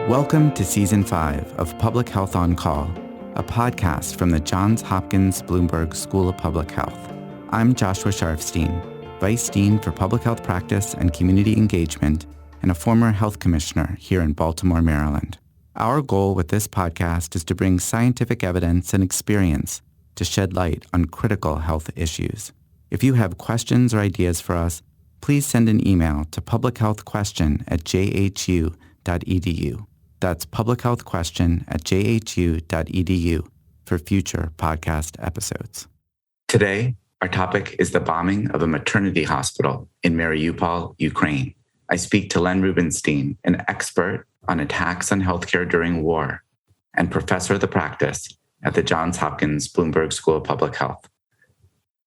Welcome to Season 5 of Public Health on Call, a podcast from the Johns Hopkins Bloomberg School of Public Health. I'm Joshua Sharfstein, Vice Dean for Public Health Practice and Community Engagement and a former health commissioner here in Baltimore, Maryland. Our goal with this podcast is to bring scientific evidence and experience to shed light on critical health issues. If you have questions or ideas for us, please send an email to publichealthquestion@jhu.edu. That's publichealthquestion@jhu.edu for future podcast episodes. Today, our topic is the bombing of a maternity hospital in Mariupol, Ukraine. I speak to Len Rubenstein, an expert on attacks on healthcare during war and professor of the practice at the Johns Hopkins Bloomberg School of Public Health.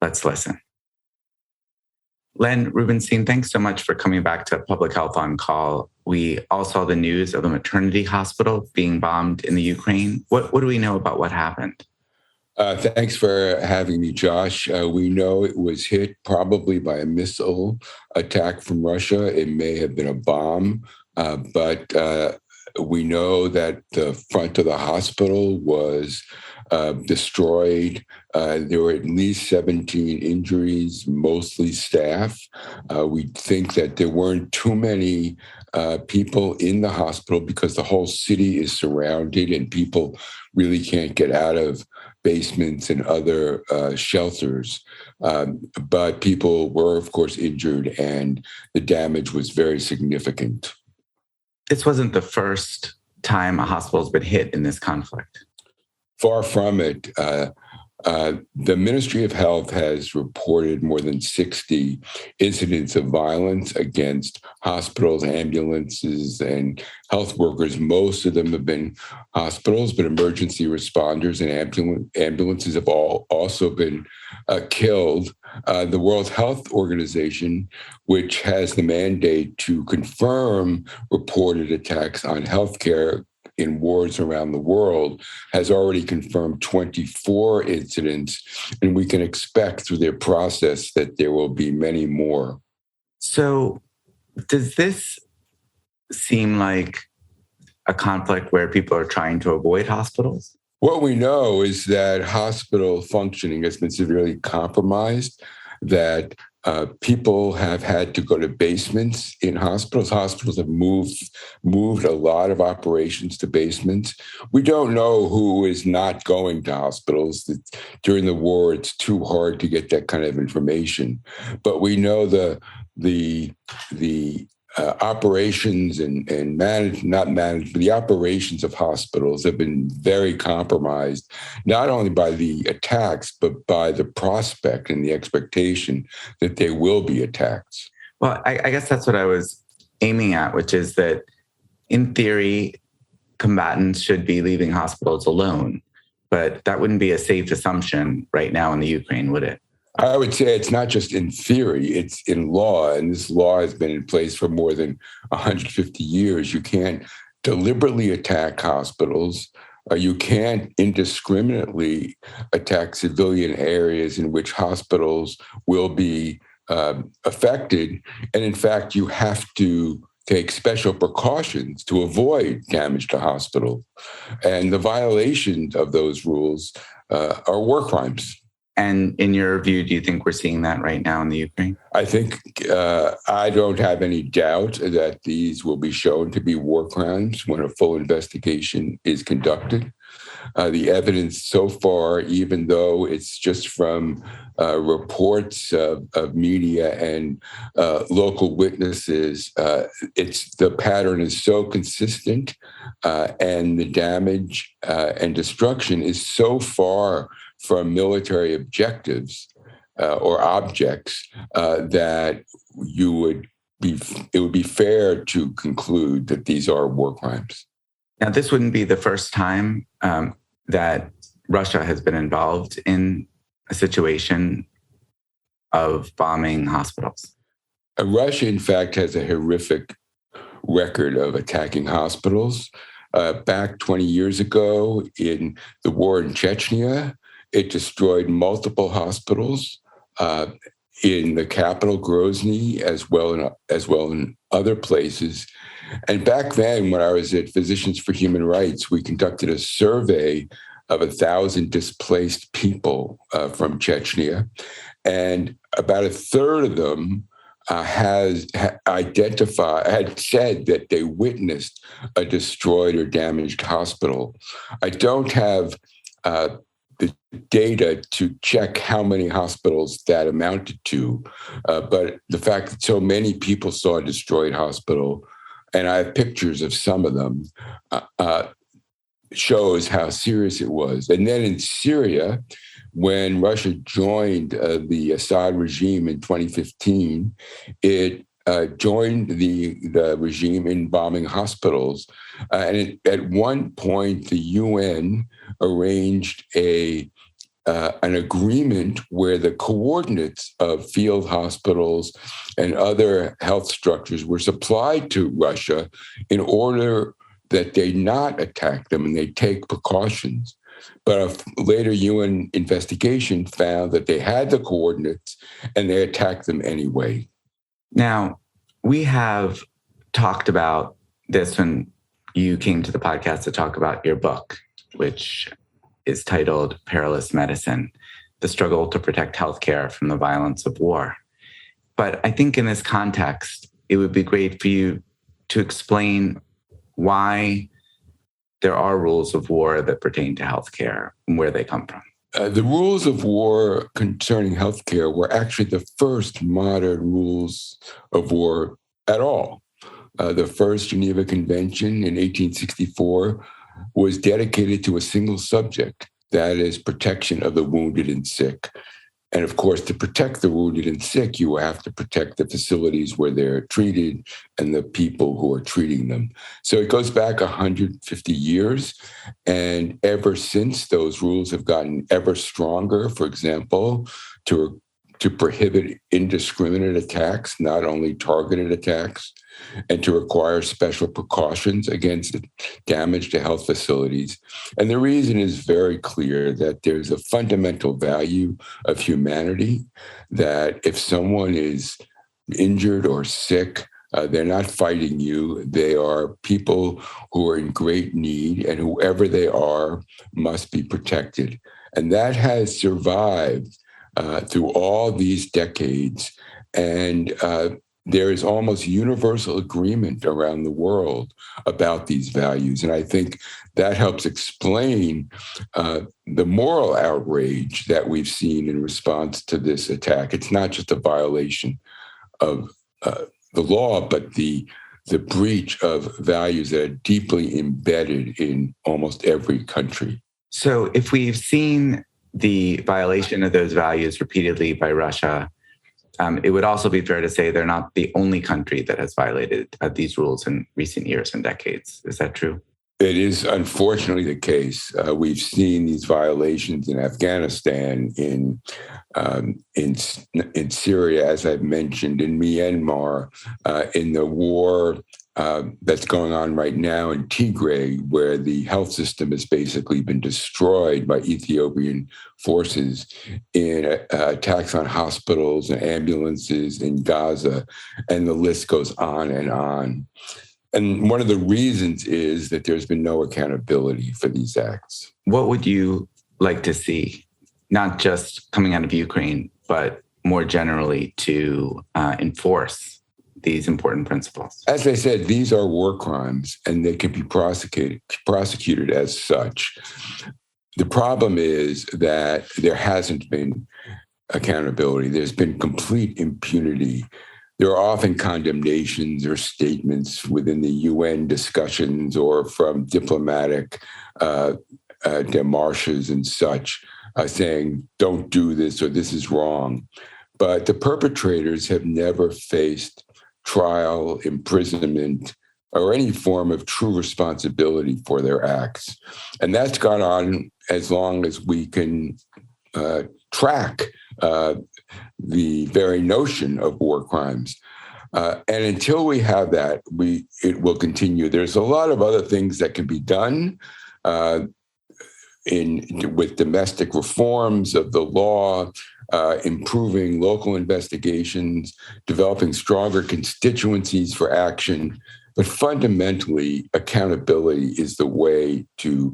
Let's listen. Len Rubenstein, thanks so much for coming back to Public Health on Call. We all saw the news of a maternity hospital being bombed in the Ukraine. What do we know about what happened? Thanks for having me, Josh. We know it was hit probably by a missile attack from Russia. It may have been a bomb, but we know that the front of the hospital was destroyed. There were at least 17 injuries, mostly staff. We think that there weren't too many people in the hospital because the whole city is surrounded and people really can't get out of basements and other shelters. But people were, of course, injured and the damage was very significant. This wasn't the first time a hospital's been hit in this conflict. Far from it. The Ministry of Health has reported more than 60 incidents of violence against hospitals, ambulances, and health workers. Most of them have been hospitals, but emergency responders and ambulances have also been killed. The World Health Organization, which has the mandate to confirm reported attacks on healthcare in wars around the world, has already confirmed 24 incidents, and we can expect through their process that there will be many more. So does this seem like a conflict where people are trying to avoid hospitals? What we know is that hospital functioning has been severely compromised, that people have had to go to basements in hospitals. Hospitals have moved a lot of operations to basements. We don't know who is not going to hospitals. During the war, it's too hard to get that kind of information. But we know the operations and the operations of hospitals have been very compromised, not only by the attacks, but by the prospect and the expectation that there will be attacks. Well, I guess that's what I was aiming at, which is that in theory, combatants should be leaving hospitals alone, but that wouldn't be a safe assumption right now in the Ukraine, would it? I would say it's not just in theory, it's in law, and this law has been in place for more than 150 years. You can't deliberately attack hospitals. You can't indiscriminately attack civilian areas in which hospitals will be affected. And in fact, you have to take special precautions to avoid damage to hospitals. And the violations of those rules are war crimes. And in your view, do you think we're seeing that right now in the Ukraine? I think I don't have any doubt that these will be shown to be war crimes when a full investigation is conducted. The evidence so far, even though it's just from reports of media and local witnesses, the pattern is so consistent and the damage and destruction is so far from military objectives or objects that it would be fair to conclude that these are war crimes. Now, this wouldn't be the first time that Russia has been involved in a situation of bombing hospitals. Russia, in fact, has a horrific record of attacking hospitals. Back 20 years ago in the war in Chechnya, it destroyed multiple hospitals in the capital, Grozny, as well in other places. And back then, when I was at Physicians for Human Rights, we conducted a survey of 1,000 displaced people from Chechnya. And about a third of them had said that they witnessed a destroyed or damaged hospital. I don't have the data to check how many hospitals that amounted to, but the fact that so many people saw a destroyed hospital, and I have pictures of some of them, shows how serious it was. And then in Syria, when Russia joined the Assad regime in 2015, it joined the regime in bombing hospitals. At one point, the UN arranged an agreement where the coordinates of field hospitals and other health structures were supplied to Russia in order that they not attack them and they take precautions. But a later UN investigation found that they had the coordinates and they attacked them anyway. Now, we have talked about this when you came to the podcast to talk about your book, which is titled Perilous Medicine: The Struggle to Protect Healthcare from the Violence of War. But I think in this context, it would be great for you to explain why there are rules of war that pertain to healthcare and where they come from. The rules of war concerning healthcare were actually the first modern rules of war at all. The first Geneva Convention in 1864 was dedicated to a single subject, that is protection of the wounded and sick. And of course, to protect the wounded and sick, you have to protect the facilities where they're treated and the people who are treating them. So it goes back 150 years. And ever since, those rules have gotten ever stronger. For example, to prohibit indiscriminate attacks, not only targeted attacks, and to require special precautions against damage to health facilities. And the reason is very clear, that there's a fundamental value of humanity, that if someone is injured or sick, they're not fighting you. They are people who are in great need, and whoever they are must be protected. And that has survived through all these decades. And there is almost universal agreement around the world about these values. And I think that helps explain the moral outrage that we've seen in response to this attack. It's not just a violation of the law, but the breach of values that are deeply embedded in almost every country. So if we've seen the violation of those values repeatedly by Russia, it would also be fair to say they're not the only country that has violated these rules in recent years and decades. Is that true? It is unfortunately the case. We've seen these violations in Afghanistan, in Syria, as I've mentioned, in Myanmar, in the war that's going on right now in Tigray, where the health system has basically been destroyed by Ethiopian forces, in attacks on hospitals and ambulances in Gaza, and the list goes on and on. And one of the reasons is that there's been no accountability for these acts. What would you like to see, not just coming out of Ukraine, but more generally to enforce these important principles? As I said, these are war crimes, and they can be prosecuted as such. The problem is that there hasn't been accountability. There's been complete impunity. There are often condemnations or statements within the UN discussions or from diplomatic démarches and such, saying, don't do this or this is wrong. But the perpetrators have never faced trial, imprisonment, or any form of true responsibility for their acts. And that's gone on as long as we can track the very notion of war crimes. And until we have that, it will continue. There's a lot of other things that can be done with domestic reforms of the law, improving local investigations, developing stronger constituencies for action. But fundamentally, accountability is the way to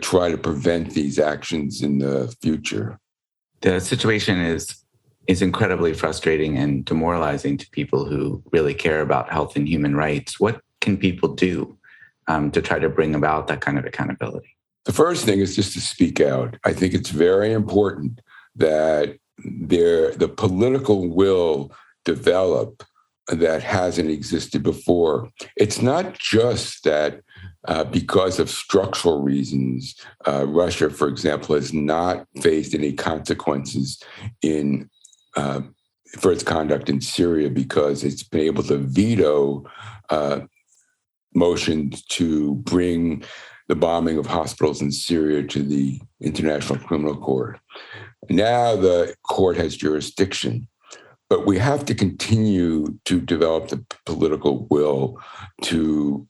try to prevent these actions in the future. The situation is incredibly frustrating and demoralizing to people who really care about health and human rights. What can people do to try to bring about that kind of accountability? The first thing is just to speak out. I think it's very important that the political will develop that hasn't existed before. It's not just that because of structural reasons, Russia, for example, has not faced any consequences for its conduct in Syria because it's been able to veto motions to bring the bombing of hospitals in Syria to the International Criminal Court. Now the court has jurisdiction, but we have to continue to develop the political will to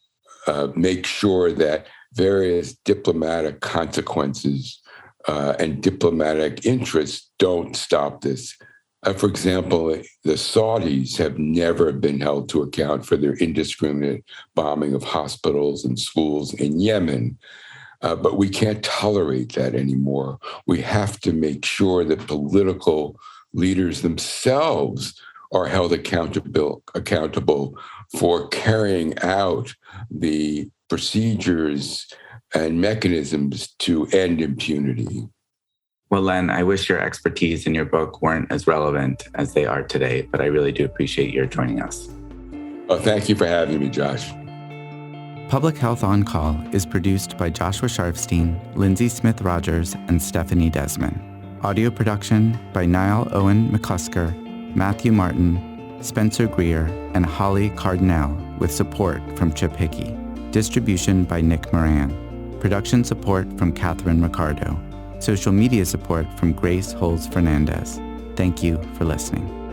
make sure that various diplomatic consequences and diplomatic interests don't stop this. For example, the Saudis have never been held to account for their indiscriminate bombing of hospitals and schools in Yemen. But we can't tolerate that anymore. We have to make sure that political leaders themselves are held accountable for carrying out the procedures and mechanisms to end impunity. Well, Len, I wish your expertise and your book weren't as relevant as they are today, but I really do appreciate your joining us. Oh, thank you for having me, Josh. Public Health On Call is produced by Joshua Sharfstein, Lindsay Smith-Rogers, and Stephanie Desmond. Audio production by Niall Owen McCusker, Matthew Martin, Spencer Greer, and Holly Cardinale, with support from Chip Hickey. Distribution by Nick Moran. Production support from Catherine Ricardo. Social media support from Grace Holz Fernandez. Thank you for listening.